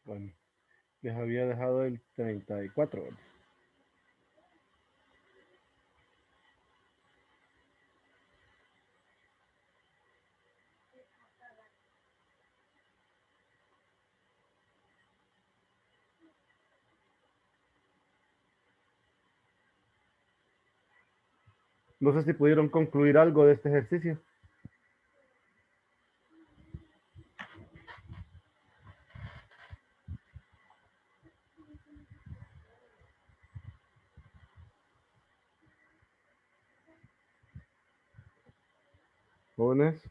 Bueno, les había dejado el 34. ¿Verdad? No sé si pudieron concluir algo de este ejercicio. Jóvenes.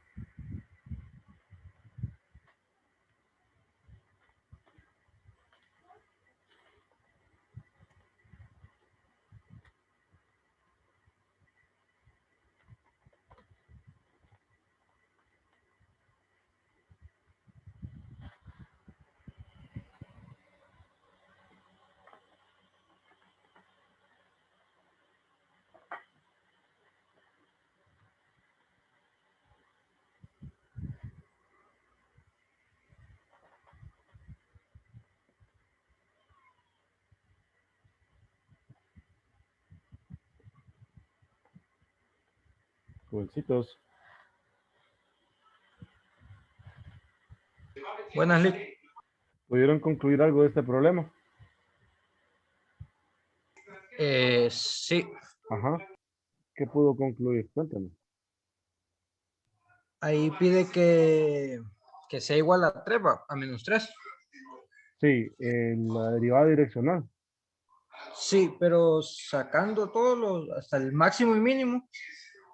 Jovencitos. Buenas, Lick. ¿Pudieron concluir algo de este problema? Sí, Ajá. ¿Qué pudo concluir? Cuéntame. ahí pide que sea igual a 3, a -3. Sí, la derivada direccional. Sí, pero sacando todos los, hasta el máximo y mínimo,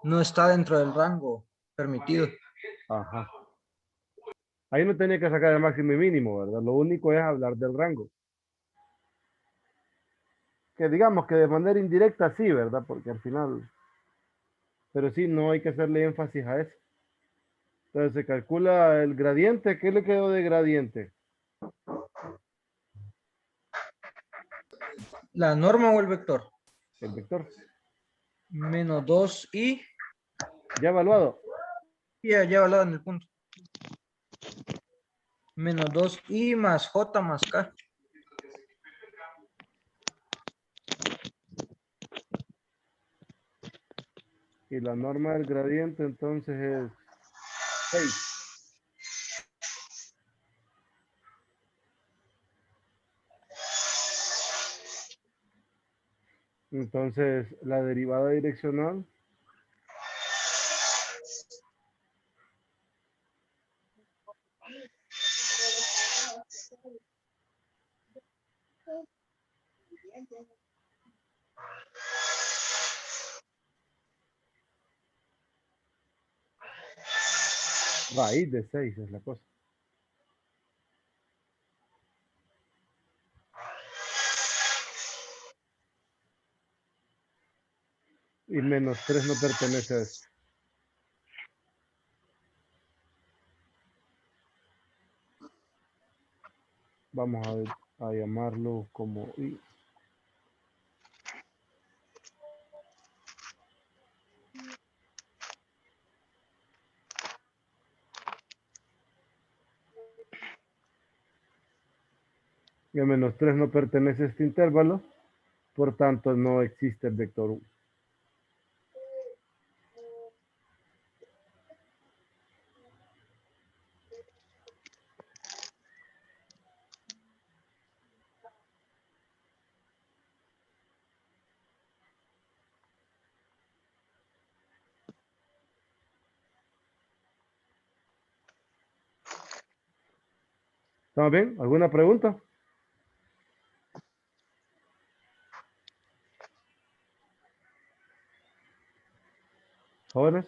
no está dentro del rango permitido. Ajá. Ahí no tenía que sacar el máximo y mínimo, ¿verdad? Lo único es hablar del rango. Que digamos que de manera indirecta sí, ¿verdad? Porque al final, pero sí, no hay que hacerle énfasis a eso. Entonces se calcula el gradiente. ¿Qué le quedó de gradiente? La norma o el vector. El vector. -2 y Ya evaluado. ya hablado en el punto. -2 y más j más k. Y la norma del gradiente entonces es 6. Entonces la derivada direccional raíz de 6 es la cosa. Y -3 no pertenece a esto. Vamos a llamarlo como y. Y el -3 no pertenece a este intervalo, por tanto no existe el vector 1. ¿Estamos bien? ¿Alguna pregunta? Jóvenes.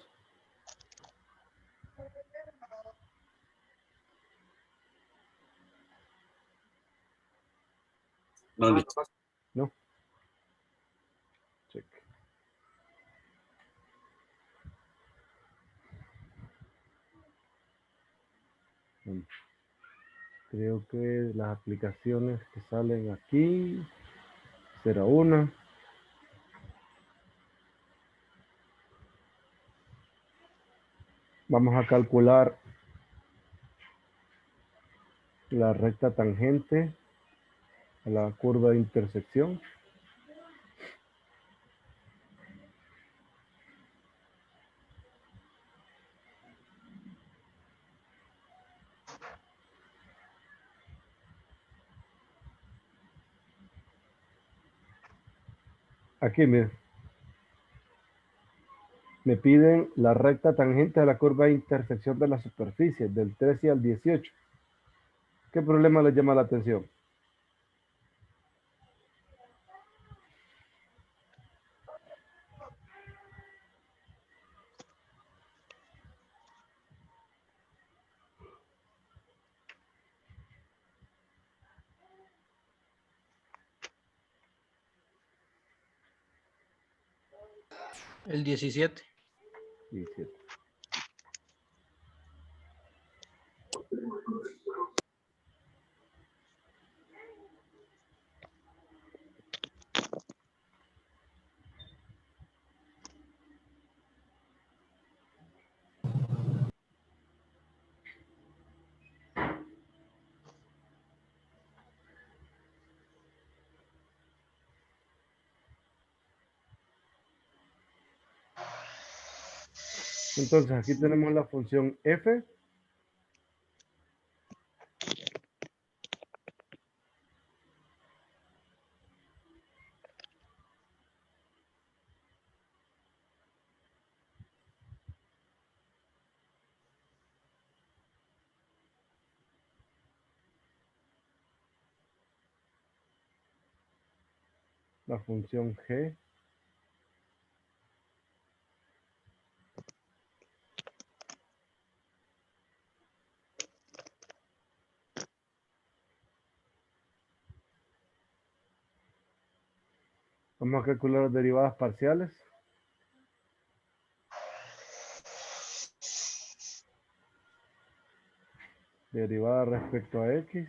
No, listo. No. Check. Creo que las aplicaciones que salen aquí será una. Vamos a calcular la recta tangente a la curva de intersección. Aquí, miren. Me piden la recta tangente a la curva de intersección de la superficie, del 13 al 18. ¿Qué problema les llama la atención? El 17. 17. Entonces aquí tenemos la función f. La función g. Vamos a calcular las derivadas parciales. Derivada respecto a x.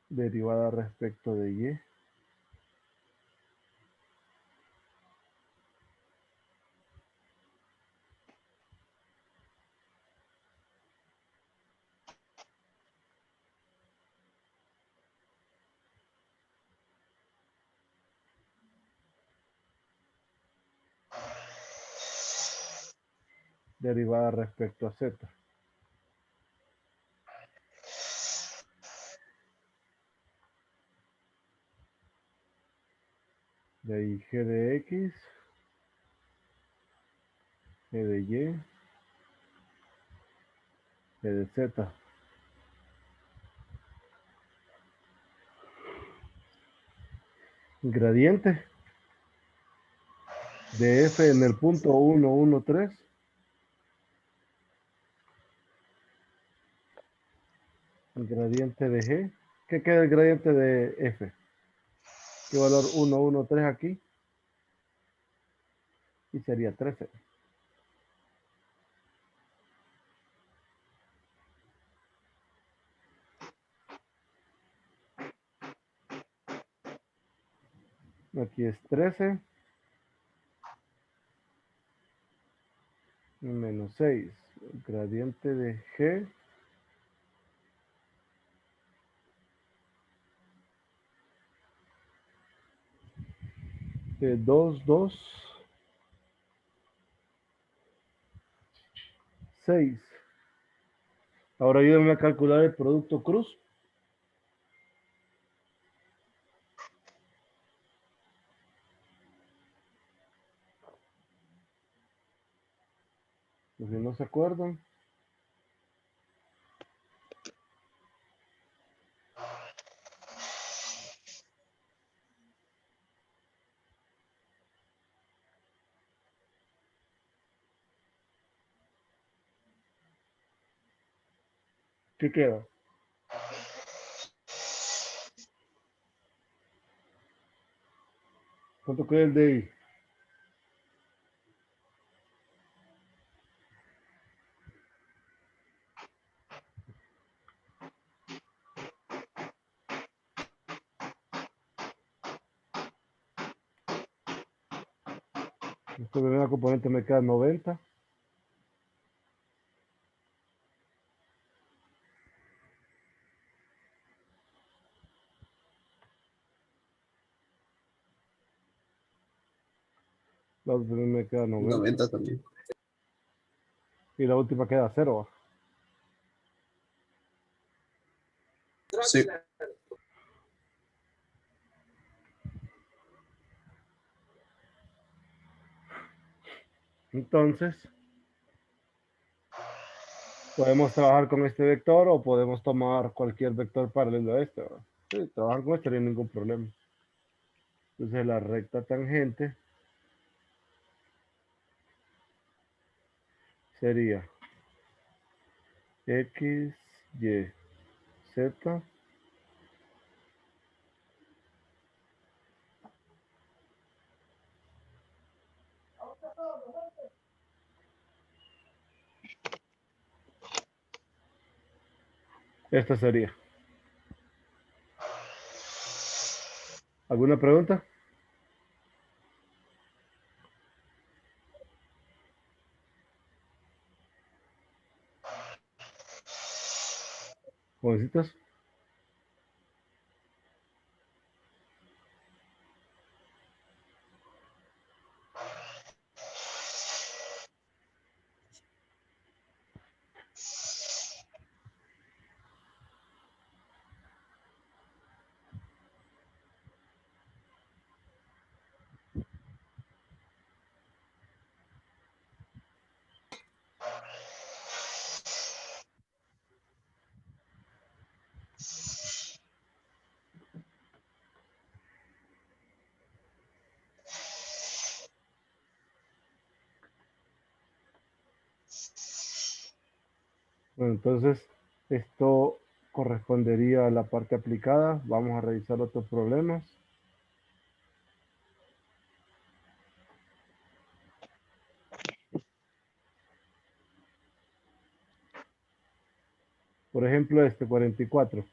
Derivada respecto de y. Derivada respecto a z. De ahí g de x, g de y, g de z. Gradiente de f en el punto 1, 1, 3. El gradiente de g. ¿Qué queda el gradiente de f? ¿Qué valor 1, 1, 3 aquí? Y sería 13. Aquí es 13 menos 6. El gradiente de g de 2, 2, 6. Ahora ayúdenme a calcular el producto cruz. Pues si no se acuerdan. ¿Qué queda? ¿Cuánto queda el de ahí? Esta primera componente me queda 90. La otra también me queda 90. 90 también. Y la última queda 0. Sí. Entonces, podemos trabajar con este vector o podemos tomar cualquier vector paralelo a este, ¿verdad? Sí, trabajar con este no hay ningún problema. Entonces, la recta tangente sería X, Y, Z. Esta sería. ¿Alguna pregunta? Jovencitos. Bueno, entonces esto correspondería a la parte aplicada. Vamos a revisar otros problemas. Por ejemplo, este 44.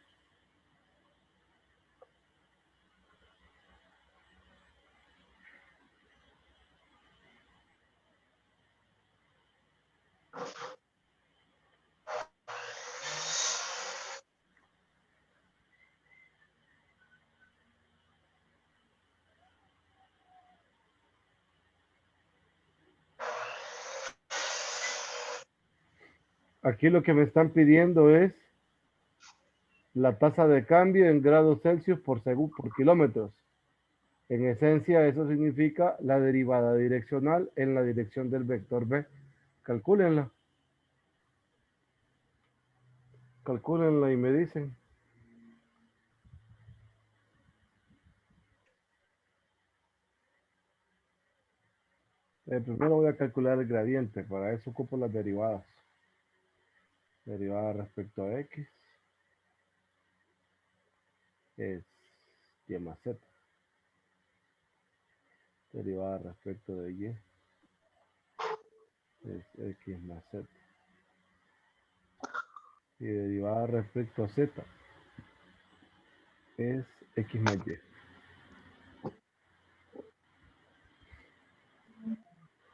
Aquí lo que me están pidiendo es la tasa de cambio en grados Celsius por segundo por kilómetros. En esencia, eso significa la derivada direccional en la dirección del vector B. Calcúlenla. Calcúlenla y me dicen. Primero voy a calcular el gradiente. Para eso ocupo las derivadas. Derivada respecto a X es Y más Z. Derivada respecto de Y es X más Z. Y derivada respecto a Z es X más Y.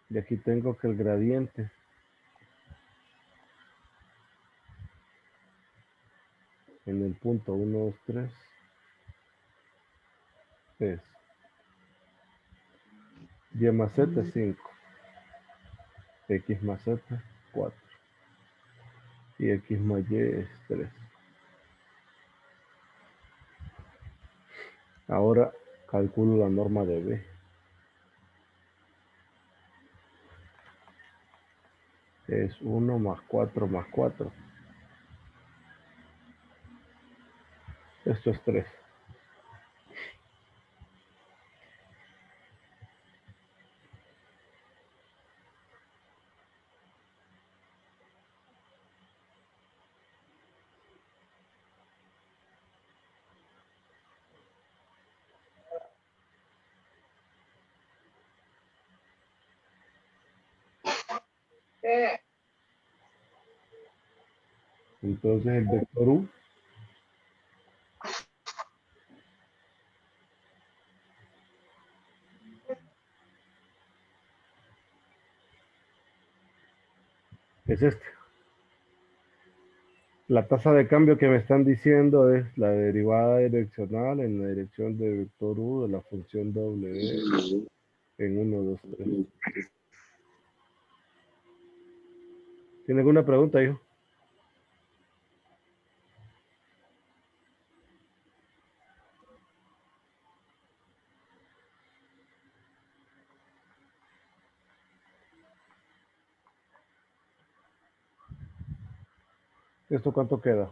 Y aquí tengo que el gradiente en el punto 1, 2, 3 es Y más Z es 5, X más Z 4 y X más Y es 3. Ahora calculo la norma de B. Es 1 más 4 más 4. Esto es 3. Entonces el vector U Es este. La tasa de cambio que me están diciendo es la derivada direccional en la dirección del vector U de la función W en 1, 2, 3. ¿Tiene alguna pregunta, hijo? ¿Esto cuánto queda?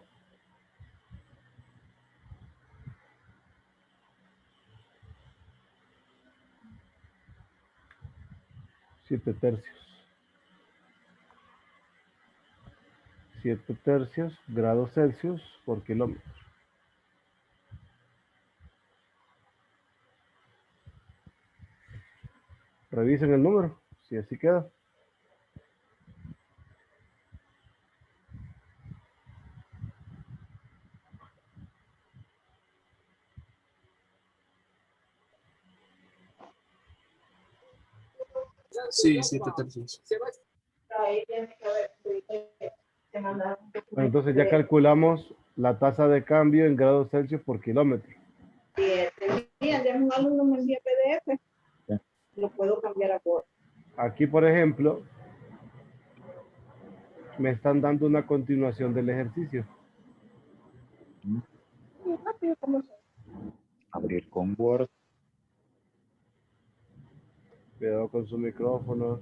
7/3. 7/3 grados Celsius por kilómetro. Revisen el número, si así queda. Sí, 7/3. Bueno, entonces ya calculamos la tasa de cambio en grados Celsius por kilómetro. Un alumno me envía PDF, lo puedo cambiar a Word. Aquí, por ejemplo, me están dando una continuación del ejercicio. Abrir con Word. Cuidado con su micrófono.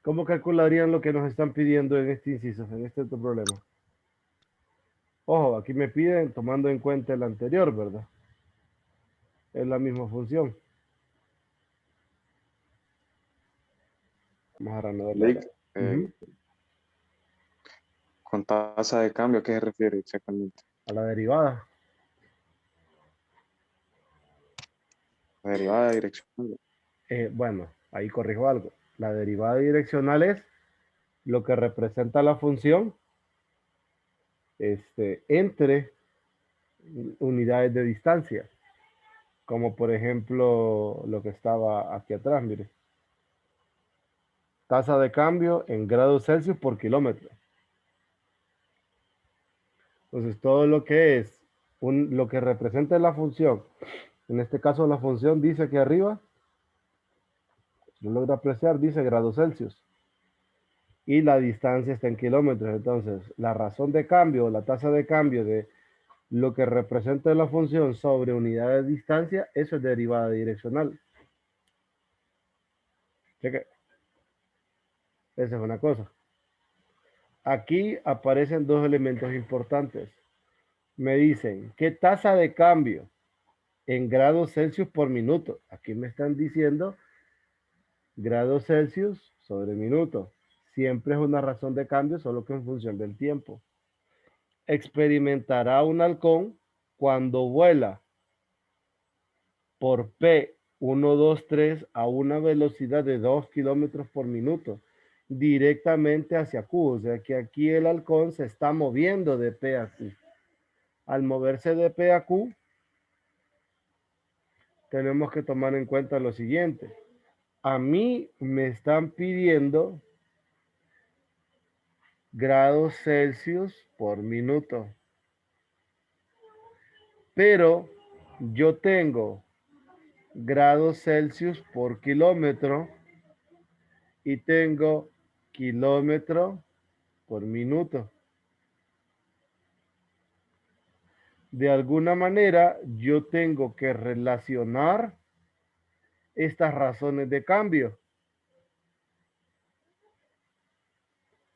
¿Cómo calcularían lo que nos están pidiendo en este inciso, en este otro problema? Ojo, aquí me piden tomando en cuenta el anterior, ¿verdad? Es la misma función. Vamos a reanudarlo. Blake, con tasa de cambio, ¿a qué se refiere exactamente? A la derivada. La derivada direccional. Bueno, ahí corrijo algo. La derivada direccional es lo que representa la función entre unidades de distancia. Como por ejemplo lo que estaba aquí atrás, mire. Tasa de cambio en grados Celsius por kilómetro. Entonces todo lo que es lo que representa la función, en este caso la función dice aquí arriba, si lo logra apreciar, dice grados Celsius. Y la distancia está en kilómetros. Entonces, la razón de cambio, la tasa de cambio de lo que representa la función sobre unidad de distancia, eso es derivada direccional. Cheque. Esa es una cosa. Aquí aparecen dos elementos importantes. Me dicen, ¿qué tasa de cambio en grados Celsius por minuto? Aquí me están diciendo grados Celsius sobre minuto. Siempre es una razón de cambio, solo que en función del tiempo. Experimentará un halcón cuando vuela por P 1, 2, 3 a una velocidad de 2 kilómetros por minuto directamente hacia Q. O sea que aquí el halcón se está moviendo de P a Q. Al moverse de P a Q, tenemos que tomar en cuenta lo siguiente. A mí me están pidiendo grados Celsius por minuto. Pero yo tengo grados Celsius por kilómetro y tengo kilómetro por minuto. De alguna manera, yo tengo que relacionar estas razones de cambio.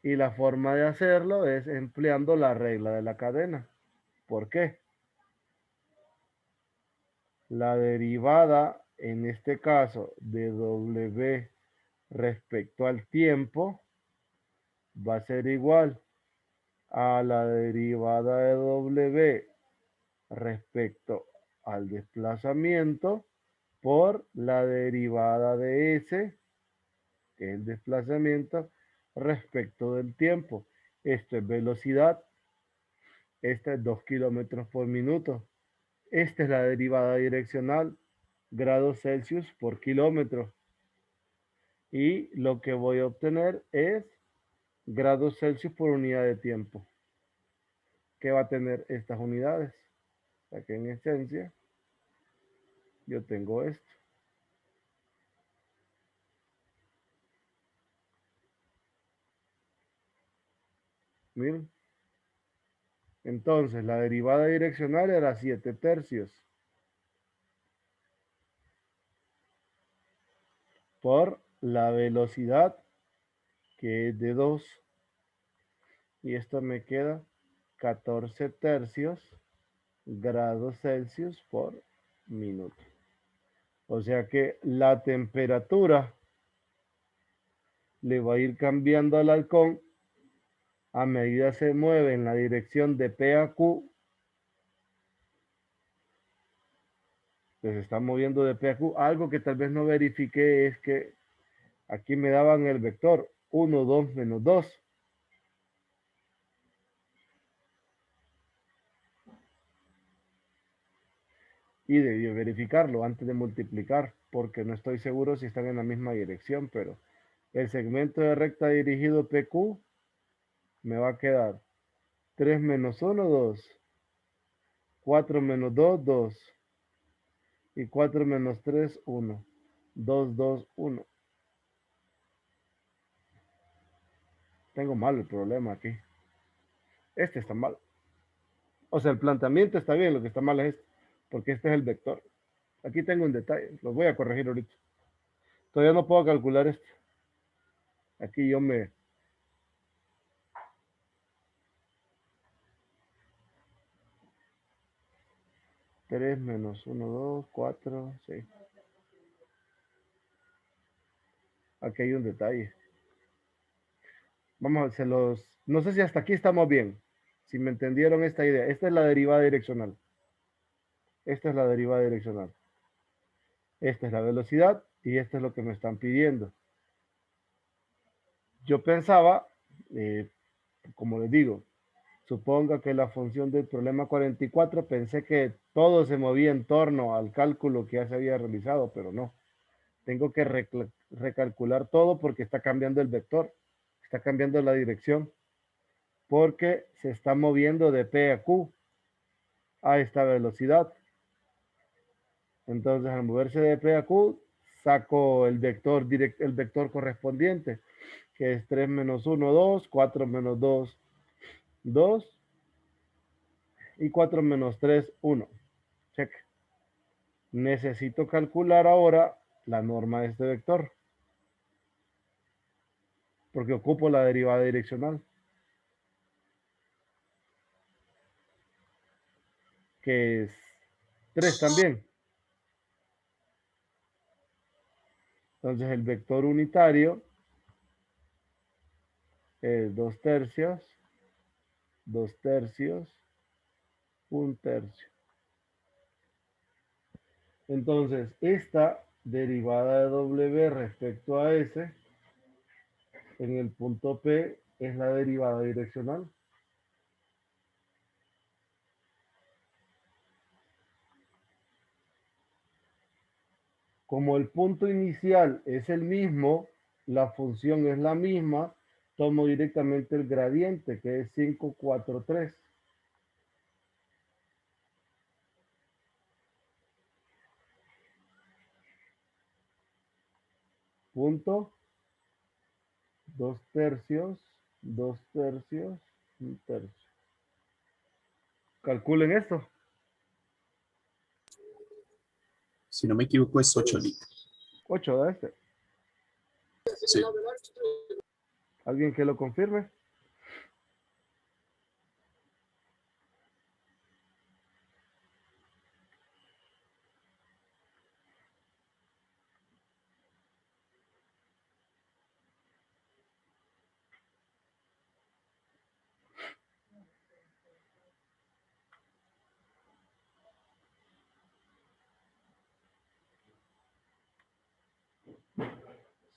Y la forma de hacerlo es empleando la regla de la cadena. ¿Por qué? La derivada en este caso de W respecto al tiempo va a ser igual a la derivada de W respecto al desplazamiento por la derivada de S, que es el desplazamiento, respecto del tiempo. Esto es velocidad. Esta es 2 kilómetros por minuto. Esta es la derivada direccional, grados Celsius por kilómetro. Y lo que voy a obtener es grados Celsius por unidad de tiempo. ¿Qué va a tener estas unidades? O sea que en esencia yo tengo esto. Miren. Entonces la derivada direccional era 7 tercios por la velocidad, que es de 2. Y esto me queda 14 tercios grados Celsius por minuto. O sea que la temperatura le va a ir cambiando al halcón a medida se mueve en la dirección de P a Q. Se está moviendo de P a Q. Algo que tal vez no verifiqué es que aquí me daban el vector 1, 2, menos 2. Y debí verificarlo antes de multiplicar, porque no estoy seguro si están en la misma dirección, pero el segmento de recta dirigido PQ me va a quedar 3 menos 1, 2. 4 menos 2, 2. Y 4 menos 3, 1. 2, 2, 1. Tengo mal el problema aquí. Este está mal. O sea, el planteamiento está bien, lo que está mal es este, porque este es el vector. Aquí tengo un detalle, lo voy a corregir ahorita. Todavía no puedo calcular esto. Aquí yo me... Tres menos 1, 2, 4, 6. Aquí hay un detalle. Vamos a hacer los... No sé si hasta aquí estamos bien. Si me entendieron esta idea. Esta es la derivada direccional. Esta es la derivada direccional. Esta es la velocidad y esto es lo que me están pidiendo. Yo pensaba, como les digo, suponga que la función del problema 44, pensé que todo se movía en torno al cálculo que ya se había realizado, pero no. Tengo que recalcular todo porque está cambiando el vector, está cambiando la dirección, porque se está moviendo de P a Q a esta velocidad. Entonces, al moverse de P a Q, saco el vector correspondiente, que es 3 menos 1, 2, 4 menos 2, 2, y 4 menos 3, 1. Check. Necesito calcular ahora la norma de este vector, porque ocupo la derivada direccional, que es 3 también. Entonces el vector unitario es 2 tercios, 2 tercios, 1 tercio. Entonces esta derivada de W respecto a S en el punto P es la derivada direccional. Como el punto inicial es el mismo, la función es la misma, tomo directamente el gradiente, que es 5, 4, 3. Punto, 2 tercios, 2 tercios, 1 tercio. Calculen esto. Si no me equivoco, es 8 litros. 8 de este. Sí. ¿Alguien que lo confirme?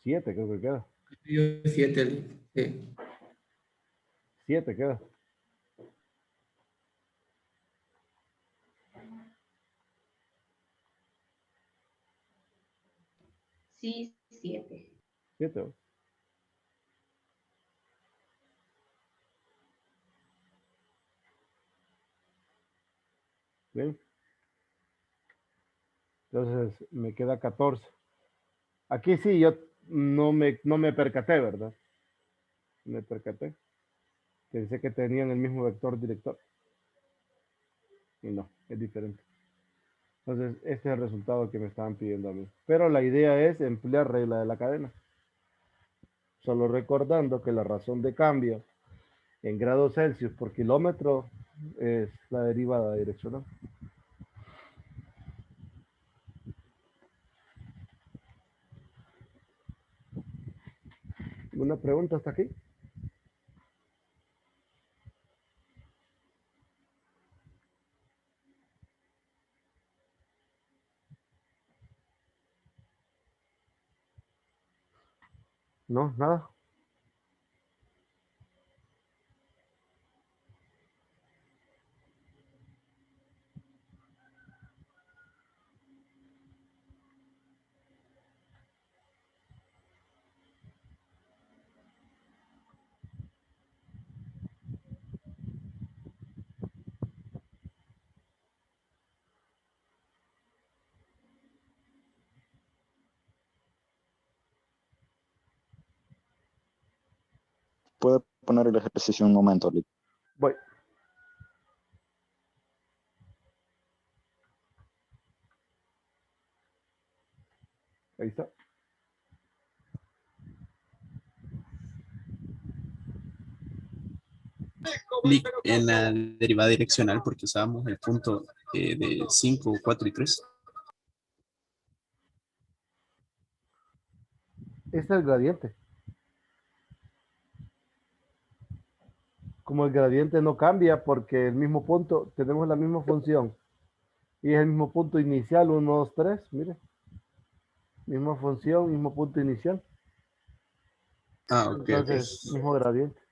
7 creo que queda. Yo 7. Sí. 7 queda. Sí, 7. 7. Bien. Entonces me queda 14. Aquí sí, yo no me percaté, ¿verdad? Me percaté. Pensé que tenían el mismo vector director. Y no, es diferente. Entonces, este es el resultado que me estaban pidiendo a mí. Pero la idea es emplear regla de la cadena. Solo recordando que la razón de cambio en grados Celsius por kilómetro es la derivada direccional. ¿Una pregunta hasta aquí? No, nada. Puede poner el ejercicio un momento, Lick. Voy. Ahí está. Lick, en la derivada direccional, porque usábamos el punto de 5, 4 y 3. Este es el gradiente. Como el gradiente no cambia porque el mismo punto, tenemos la misma función. Y es el mismo punto inicial, 1, 2, 3. Mire. Misma función, mismo punto inicial. Ah, ok, ok. Entonces, mismo gradiente.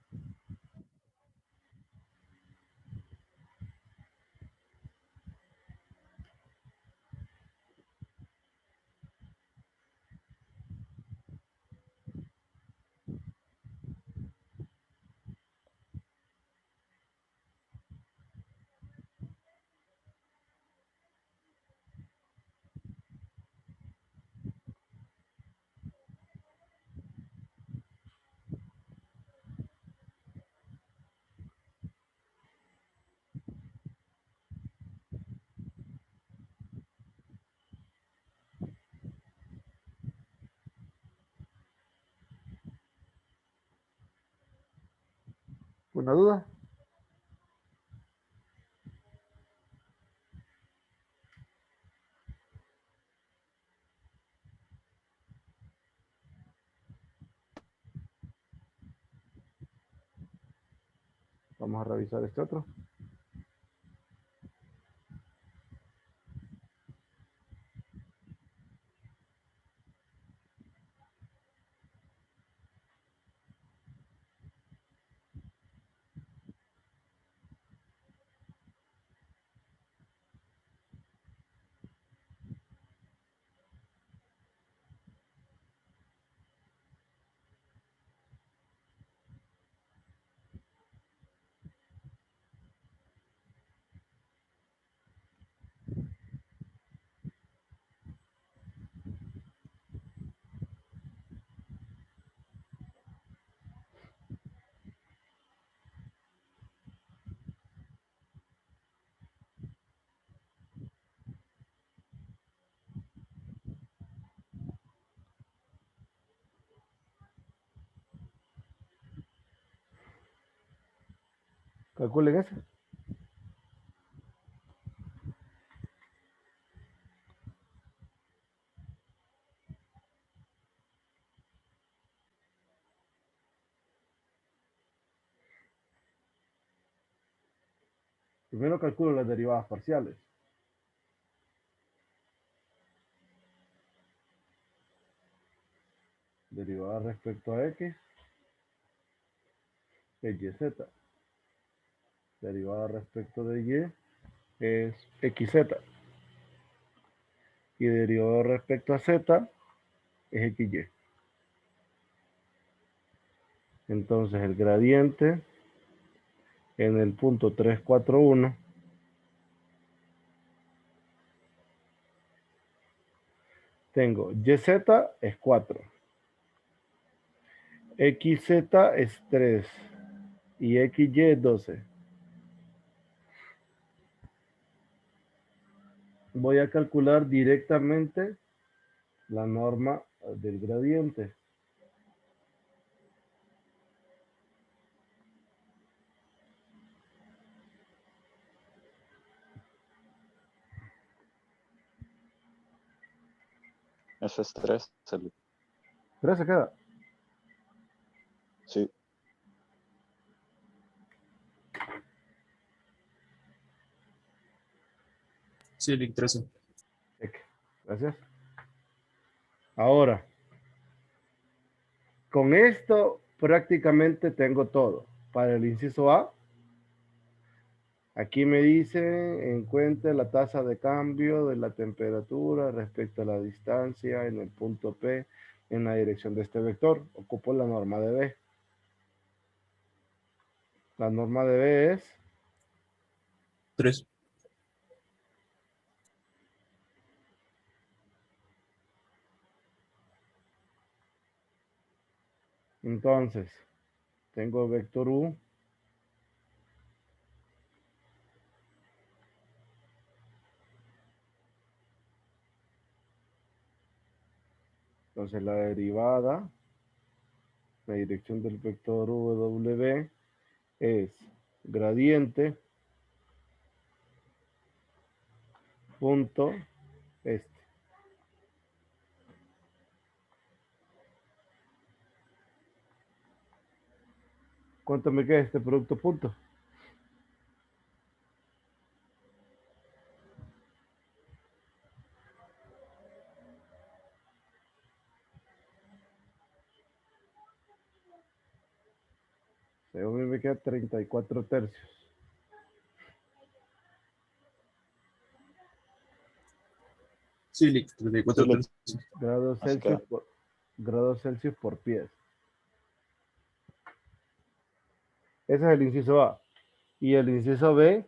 ¿Una duda? Vamos a revisar este otro. Calculen ese. Primero calculo las derivadas parciales. derivada respecto a x es yz. Derivada respecto de y es xz. Y derivada respecto a z es xy. Entonces el gradiente en el punto 341 tengo yz es 4, xz es 3 y xy es 12. Voy a calcular directamente la norma del gradiente. Eso es 3. 3 se queda. Sí. Sí, link 13. Gracias. Ahora, con esto prácticamente tengo todo. Para el inciso A, aquí me dice, encuentre la tasa de cambio de la temperatura respecto a la distancia en el punto P en la dirección de este vector. Ocupo la norma de B. La norma de B es 3. entonces, tengo vector U entonces la derivada, la dirección del vector W es gradiente punto este. ¿Cuánto me queda este producto punto? Según mí me queda 34 tercios. Sí, link 34 Sí, le- tercios. Grados Así Celsius queda. grados Celsius por pies. Ese es el inciso A. Y el inciso B,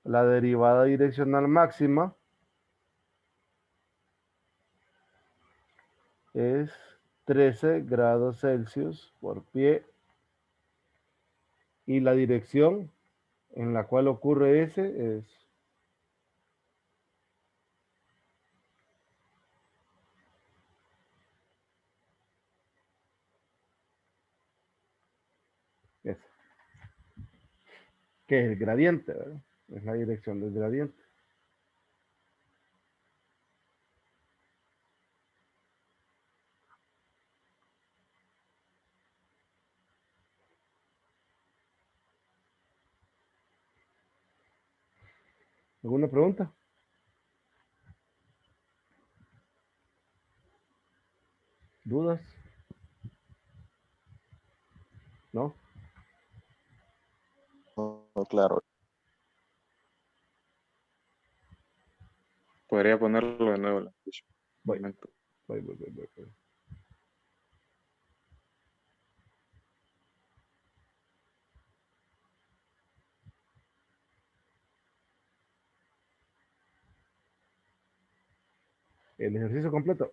la derivada direccional máxima es 13 grados Celsius por pie. Y la dirección en la cual ocurre ese es esa, que es el gradiente, ¿verdad? Es la dirección del gradiente. ¿Alguna pregunta? ¿Dudas? ¿No? Oh, claro. Podría ponerlo de nuevo en la ficha. Un Voy, momento. voy. El ejercicio completo.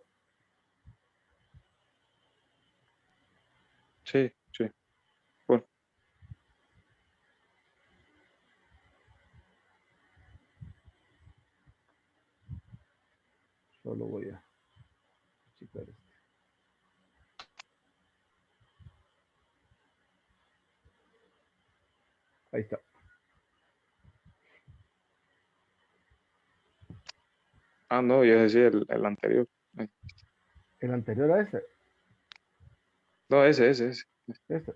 Sí, sí. Bueno, Solo voy a checar esto. Ahí está. no, yo decía el anterior. Ay, El anterior a ese. no, ese. Este.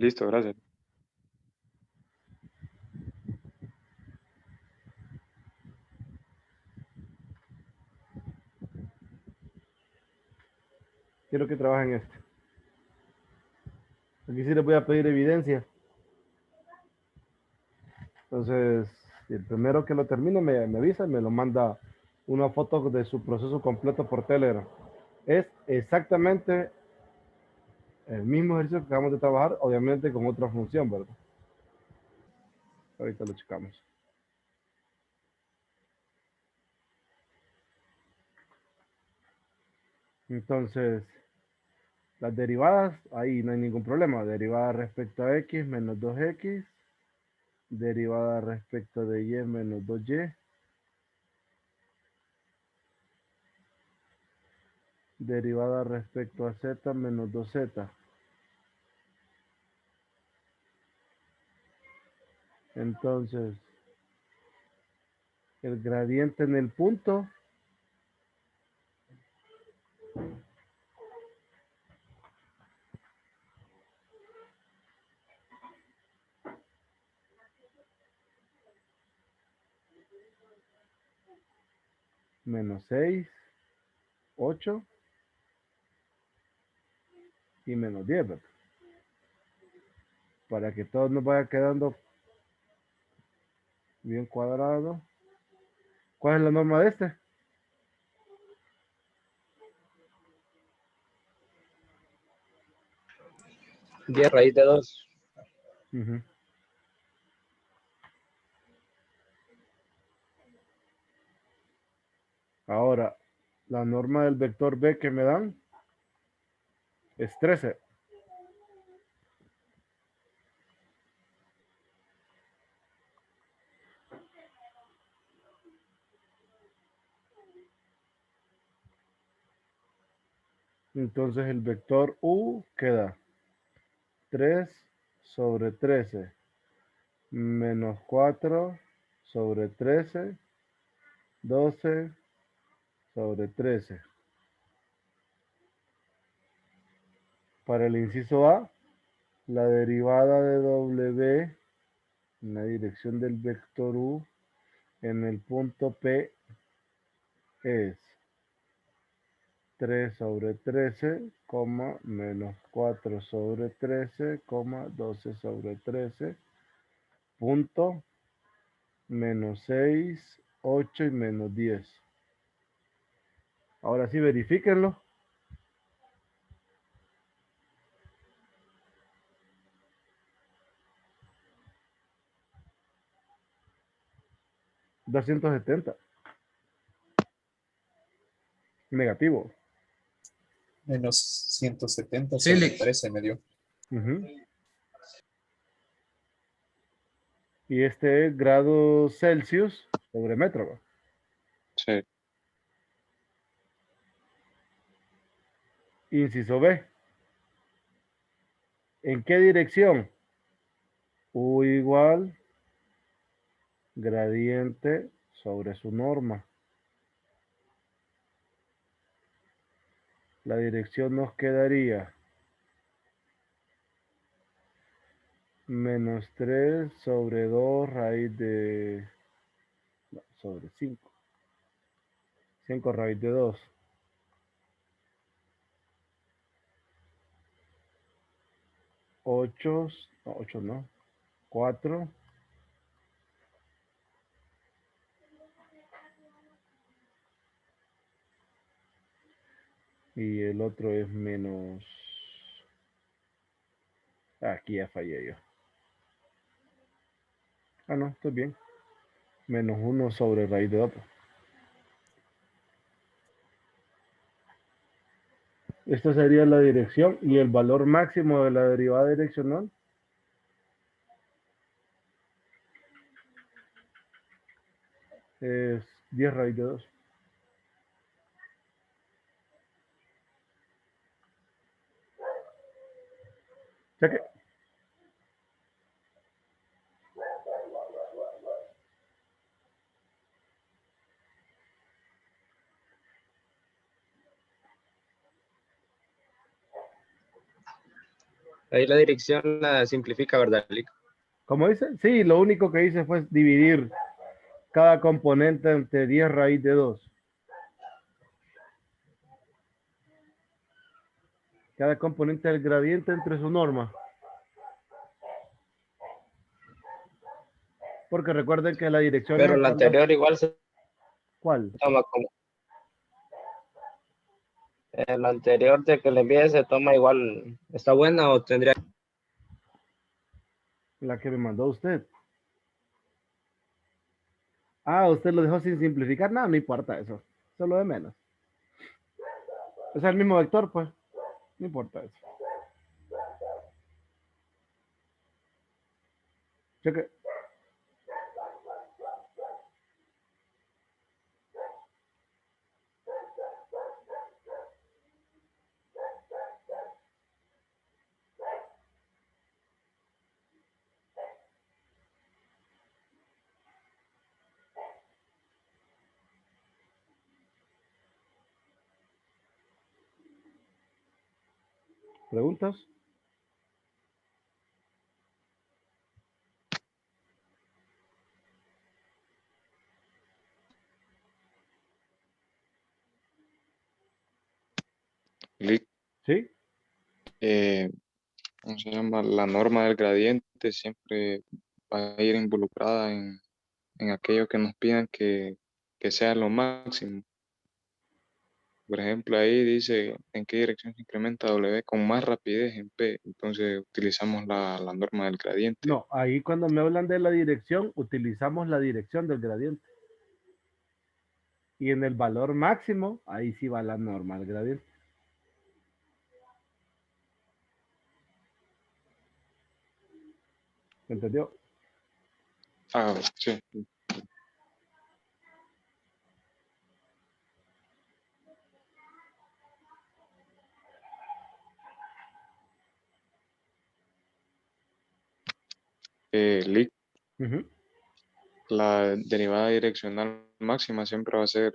Listo, gracias. Quiero que trabajen este. Aquí sí les voy a pedir evidencia. Entonces, si el primero que lo termine me avisa y me lo manda una foto de su proceso completo por Telegram. Es exactamente el mismo ejercicio que acabamos de trabajar, obviamente con otra función, ¿verdad? Ahorita lo checamos. Entonces, las derivadas, ahí no hay ningún problema. Derivada respecto a x menos 2x. Derivada respecto de y menos 2y. Derivada respecto a z menos 2z. Entonces, el gradiente en el punto menos 6, 8 y menos 10, ¿verdad? Para que todo nos vaya quedando bien cuadrado. ¿Cuál es la norma de este? Diez raíz de 2. Ujú. Ahora, la norma del vector B que me dan es 13. Entonces el vector U queda 3 sobre 13 menos 4 sobre 13, 12 sobre 13. Para el inciso A, la derivada de W en la dirección del vector U en el punto P es 3 sobre 13, menos 4 sobre 13, 12 sobre 13, punto, menos 6, 8 y menos 10. Ahora sí, verifíquenlo. $270. Negativo. Menos 170 Sí, sobre 13 me dio. Ujú. Y este es grados Celsius sobre metro, ¿va? Sí. Inciso B. ¿En qué dirección? U igual gradiente sobre su norma. La dirección nos quedaría menos 3 sobre 2 raíz de... no, sobre 5. 5 raíz de 2. 8, no, 8 no. 4. Y el otro es menos... aquí ya fallé yo. Ah, no, estoy bien. Menos 1 sobre raíz de 2. Esta sería la dirección y el valor máximo de la derivada direccional es 10 raíz de 2. Cheque. Ahí la dirección la simplifica, ¿verdad, Lick? ¿Cómo dice? Sí, lo único que hice fue dividir cada componente entre 10 raíz de 2. Cada componente del gradiente entre su norma. Porque recuerden que la dirección Pero es la anterior igual se ¿cuál? toma como... la anterior de que le envíe se toma igual. ¿Está buena o tendría? La que me mandó usted. Ah, usted lo dejó sin simplificar. No, no importa eso. Solo de menos. Es el mismo vector, pues. No importa eso. Cheque. ¿Preguntas? Lick, ¿Sí? ¿cómo se llama? La norma del gradiente siempre va a ir involucrada en aquello que nos pidan que sea lo máximo. Por ejemplo, ahí dice en qué dirección se incrementa W con más rapidez en P. Entonces utilizamos la norma del gradiente. No, ahí cuando me hablan de la dirección, utilizamos la dirección del gradiente. Y en el valor máximo, ahí sí va la norma del gradiente. ¿Me entendió? Ah, sí. Lick, Ujú. la derivada direccional máxima siempre va a ser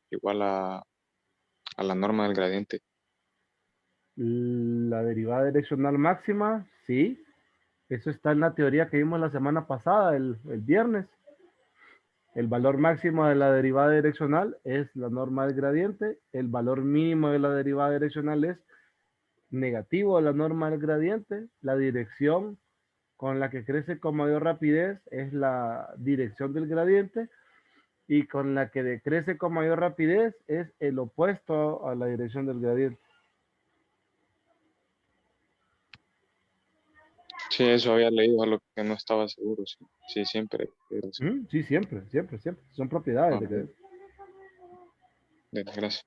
igual a la norma del gradiente. La derivada direccional máxima, sí. Eso está en la teoría que vimos la semana pasada, el viernes. El valor máximo de la derivada direccional es la norma del gradiente. El valor mínimo de la derivada direccional es negativo de la norma del gradiente. La dirección con la que crece con mayor rapidez es la dirección del gradiente. Y con la que decrece con mayor rapidez es el opuesto a la dirección del gradiente. Sí, eso había leído, a lo que no estaba seguro. Sí, sí siempre era así. Sí, siempre, siempre, siempre. Son propiedades Ah, de gradiente. gracias.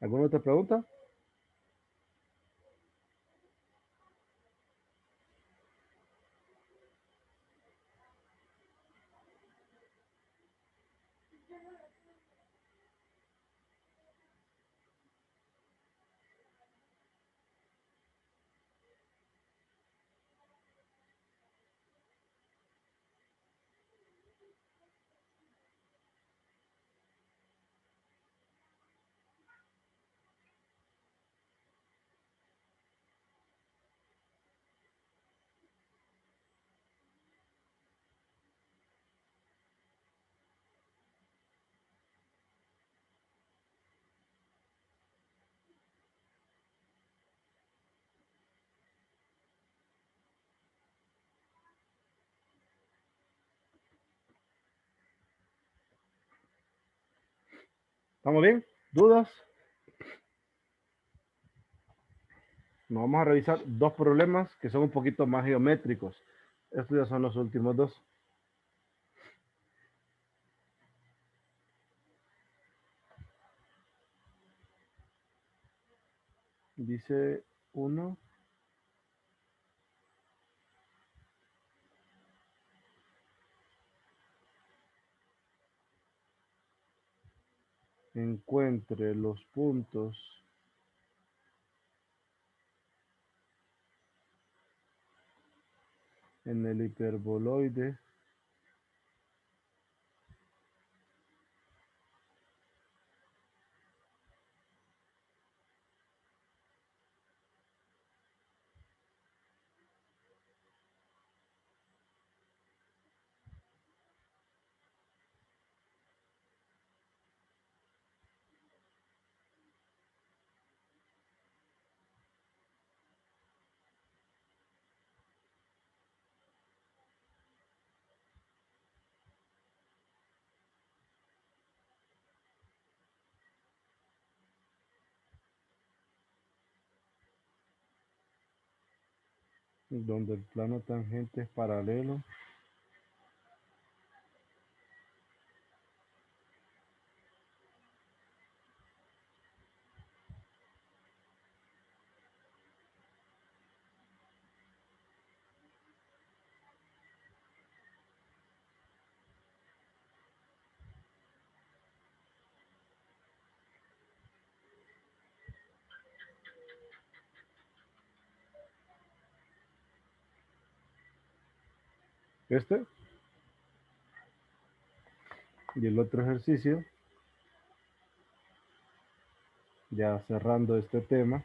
¿Alguna otra pregunta? ¿Estamos bien? ¿Dudas? Nos vamos a revisar dos problemas que son un poquito más geométricos. Estos ya son los últimos dos. Dice uno. Encuentre los puntos en el hiperboloide donde el plano tangente es paralelo este y el otro ejercicio, ya cerrando este tema,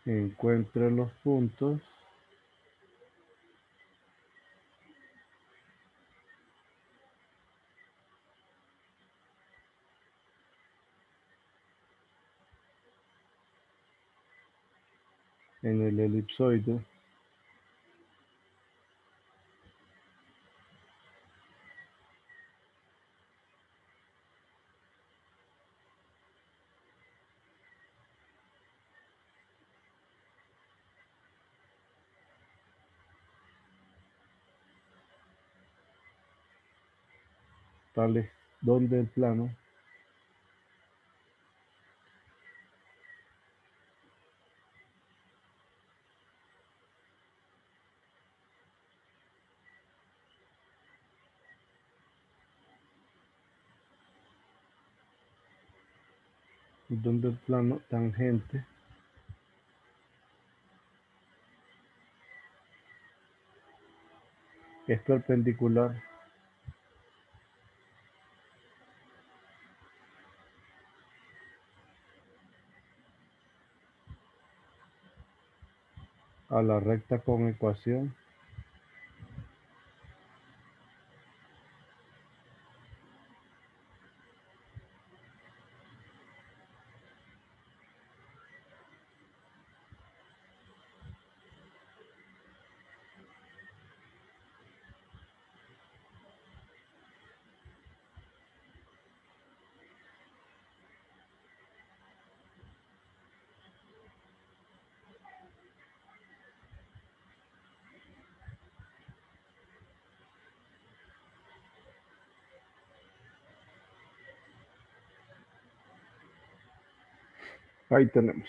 encuentre los puntos en el elipsoide tales donde el plano tangente es perpendicular a la recta con ecuación ahí tenemos.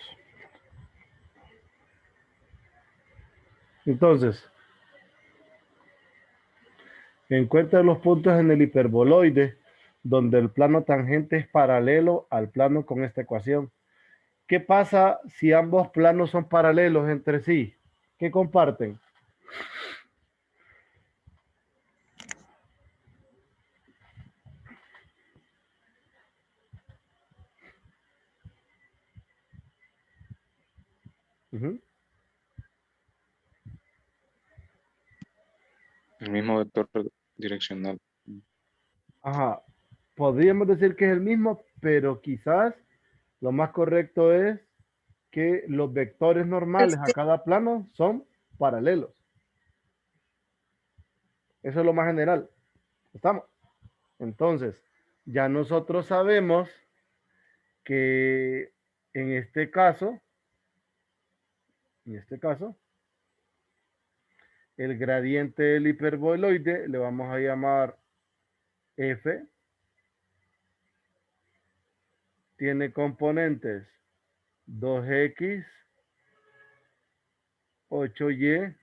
Entonces, encuentra los puntos en el hiperboloide donde el plano tangente es paralelo al plano con esta ecuación. ¿Qué pasa si ambos planos son paralelos entre sí? ¿Qué comparten? Ujú. El mismo vector direccional. Ajá. Podríamos decir que es el mismo, pero quizás lo más correcto es que los vectores normales a cada plano son paralelos. Eso es lo más general. ¿Estamos? Entonces, ya nosotros sabemos que en este caso, el gradiente del hiperboloide le vamos a llamar F. Tiene componentes 2x, 8y,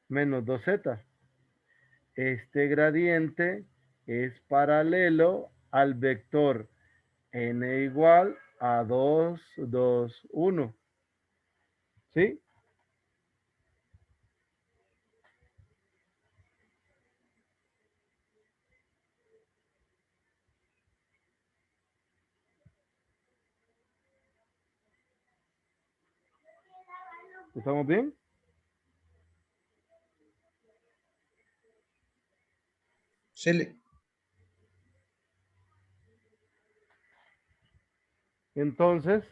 menos 2z. Este gradiente es paralelo al vector n igual a 2, 2, 1. ¿Sí? ¿Estamos bien? Sí, Entonces,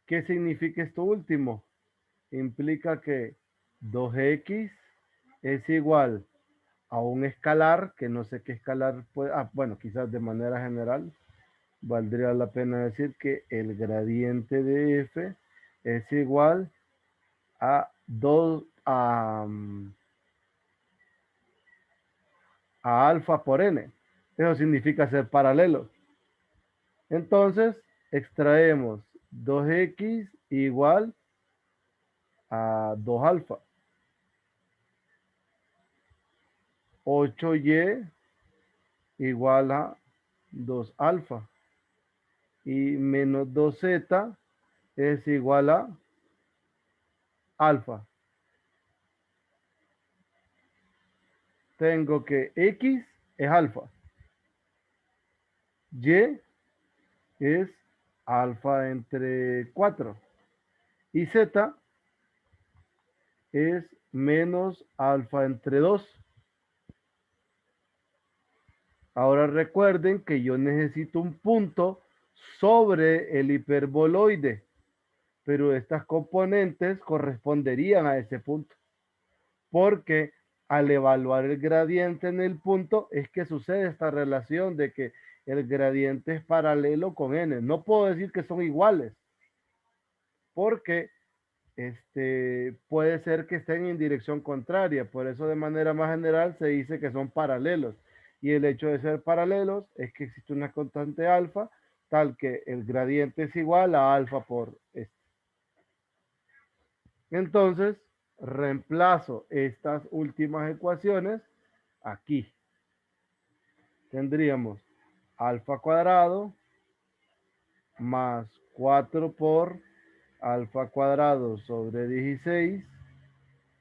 ¿qué significa esto último? Implica que 2x es igual a un escalar, que no sé qué escalar puede, bueno, quizás de manera general, valdría la pena decir que el gradiente de f es igual a 2 a alfa por n. Eso significa ser paralelos. Entonces, extraemos 2x igual a 2 alfa. 8y igual a 2 alfa. Y menos 2z es igual a alfa. Tengo que x es alfa. Y es alfa entre 4. Y z es menos alfa entre 2. Ahora recuerden que yo necesito un punto sobre el hiperboloide, pero estas componentes corresponderían a ese punto, porque al evaluar el gradiente en el punto es que sucede esta relación de que el gradiente es paralelo con n. No puedo decir que son iguales, porque puede ser que estén en dirección contraria. Por eso de manera más general se dice que son paralelos. Y el hecho de ser paralelos es que existe una constante alfa, tal que el gradiente es igual a alfa por este. Entonces, reemplazo estas últimas ecuaciones aquí. Tendríamos alfa cuadrado más 4 por alfa cuadrado sobre 16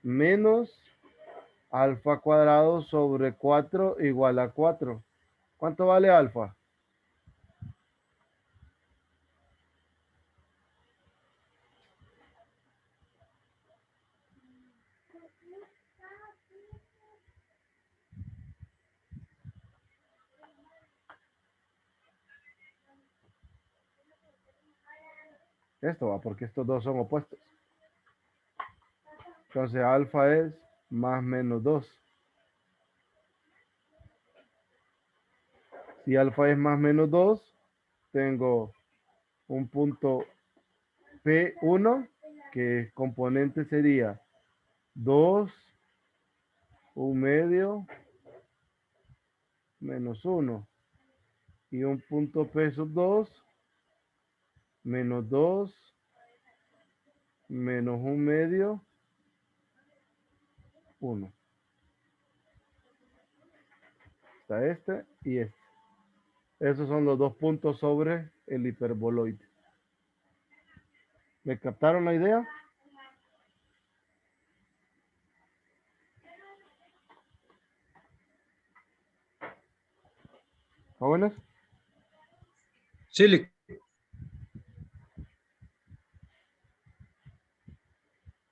menos alfa cuadrado sobre 4 igual a 4. ¿Cuánto vale alfa? Esto va, porque estos dos son opuestos. Entonces alfa es más menos 2. Si alfa es más menos 2, tengo un punto P1, que componente sería 2, 1/2, menos 1. Y un punto P sub 2, menos 2, menos 1/2, 1. Está este y este. Esos son los dos puntos sobre el hiperboloide. ¿Me captaron la idea? ¿Jóvenes? sí.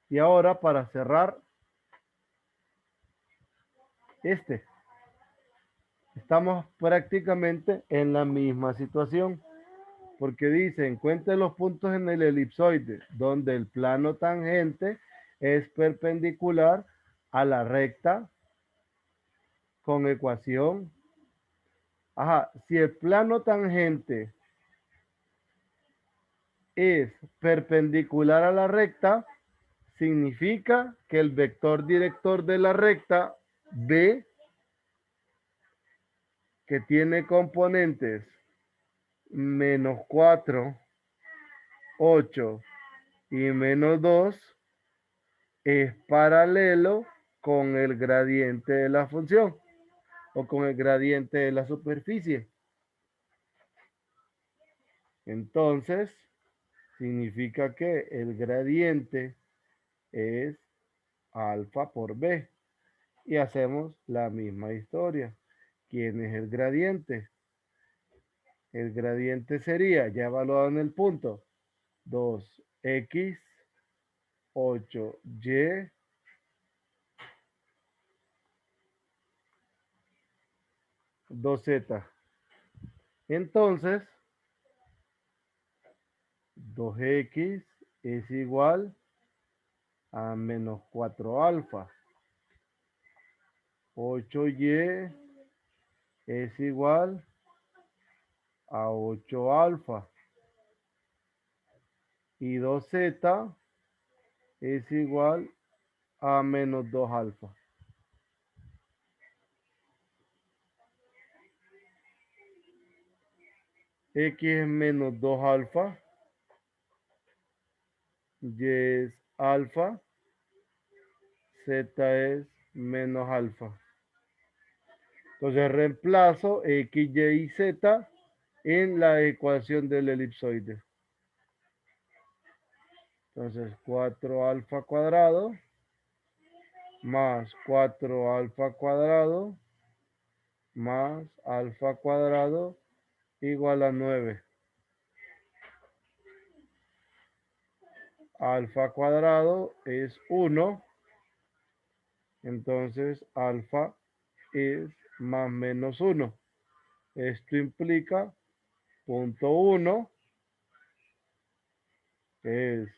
Y ahora para cerrar estamos prácticamente en la misma situación, porque dice, encuentre los puntos en el elipsoide donde el plano tangente es perpendicular a la recta con ecuación. Si el plano tangente es perpendicular a la recta, significa que el vector director de la recta B, que tiene componentes menos 4, 8 y menos 2, es paralelo con el gradiente de la función o con el gradiente de la superficie. Entonces, significa que el gradiente es alfa por B. Y hacemos la misma historia. ¿Quién es el gradiente? El gradiente sería, ya evaluado en el punto, 2x 8y dos z. Entonces, 2x es igual a menos 4 alfa. 8y es igual a 8 alfa. Y 2z es igual a menos 2 alfa. X es menos 2 alfa. Y es alfa. Z es menos alfa. Entonces reemplazo X, Y y Z en la ecuación del elipsoide. Entonces 4 alfa cuadrado más 4 alfa cuadrado más alfa cuadrado igual a 9. Alfa cuadrado es 1. Entonces alfa es más menos 1. Esto implica punto 1 es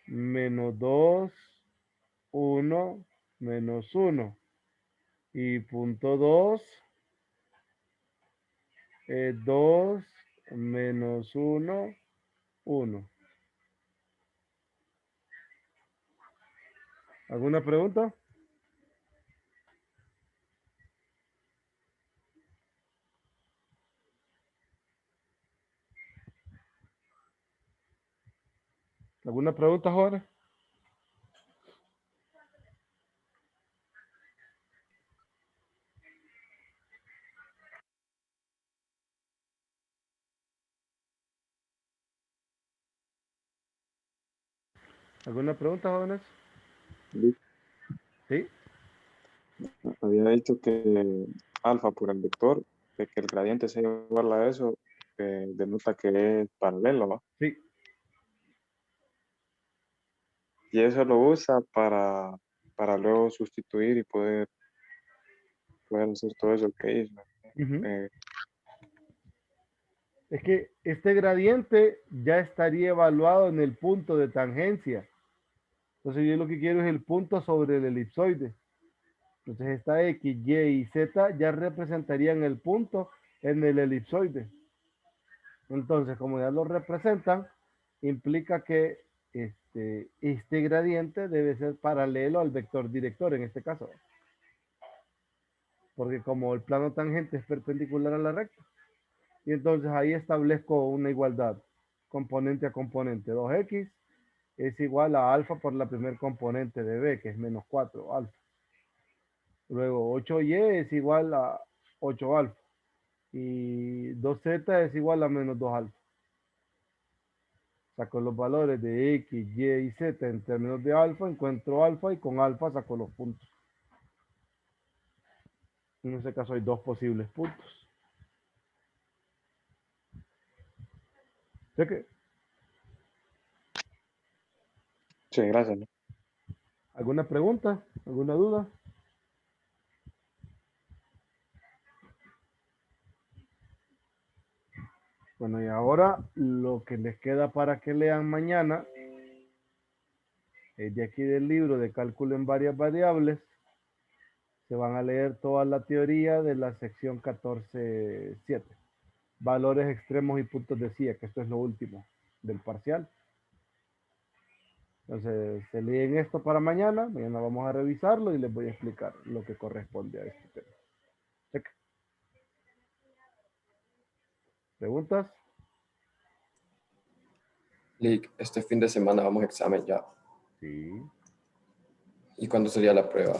menos 2, 1, menos 1. Y punto 2 es 2 menos 1, 1. ¿Alguna pregunta? ¿Alguna pregunta, jóvenes? ¿Alguna pregunta, jóvenes? Luis, Sí. había dicho que alfa por el vector, de que el gradiente sea igual a eso, denota que es paralelo, ¿va? Sí. Y eso lo usa para luego sustituir y poder hacer todo eso que hizo. Ujú. Eh, Es que este gradiente ya estaría evaluado en el punto de tangencia. Entonces yo lo que quiero es el punto sobre el elipsoide. Entonces esta X, Y y Z ya representarían el punto en el elipsoide. Entonces, como ya lo representan, implica que este gradiente debe ser paralelo al vector director en este caso. Porque como el plano tangente es perpendicular a la recta, y entonces ahí establezco una igualdad componente a componente. 2x es igual a alfa por la primer componente de b, que es menos 4 alfa. Luego 8y es igual a 8 alfa. Y 2z es igual a menos 2 alfa. Saco los valores de x, y y z en términos de alfa, encuentro alfa y con alfa saco los puntos. En este caso hay dos posibles puntos. ¿Sí que? sí, gracias. ¿No? ¿Alguna pregunta? ¿Alguna duda? Bueno, y ahora lo que les queda para que lean mañana es de aquí del libro de cálculo en varias variables. Se van a leer toda la teoría de la sección 14.7. Valores extremos y puntos de CIA, que esto es lo último del parcial. Entonces, se leen esto para mañana. Mañana vamos a revisarlo y les voy a explicar lo que corresponde a este tema. Check. ¿Preguntas? Lick, este fin de semana vamos a examen ya. Sí. ¿Y cuándo sería la prueba?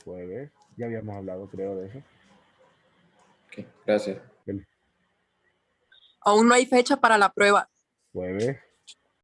Jueves. Ya habíamos hablado, creo, de eso. Ok, gracias. El Aún no hay fecha para la prueba. jueves.